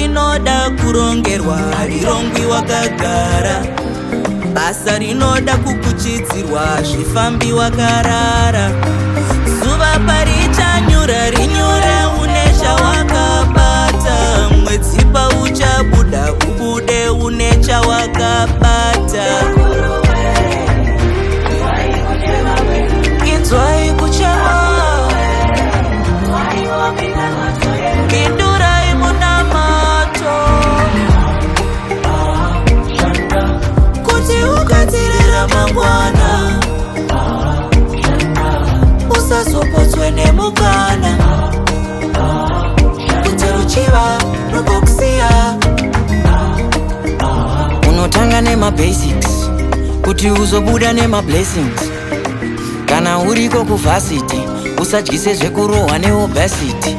rinoda kurongerwa rirongwi wakagara, basa rinoda kukuchidzirwa zvifambi wakarara. Zuva parichanyura rinyure une chawakabata, mwedzi pauchabuda ubude une chawakabata. Inzwai kuchema, pindurai munamato, kuti ukatirira mangwana usazopotswe nemukana, kuti ruchiva rugokusiya. Unotanga nema-basics kuti uzobuda nema-blessings. Kana uriko kuvhasiti usadyise zvekurohwa neobesity.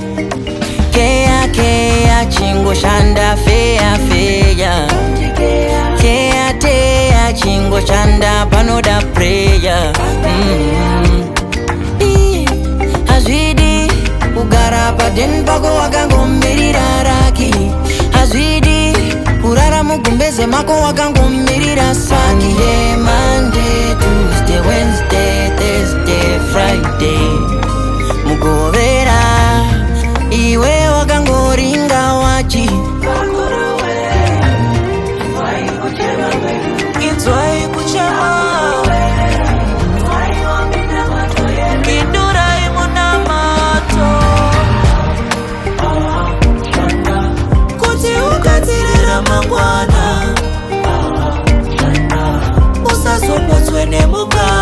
Keya chingoshanda feya, keya chingoshanda panoda preya. Hazvidi kugara padeni pako wakangomirira raki, hazvidi kurara mugumbeze mako wakangomirira saki. Monday, Tuesday, Wednesday, Thursday, Friday, mugovera iwe wakangoringa wachi. Inzwai kuchema, pindurai munamato, kuti ukatirira mangwana usazopotswe nemukana.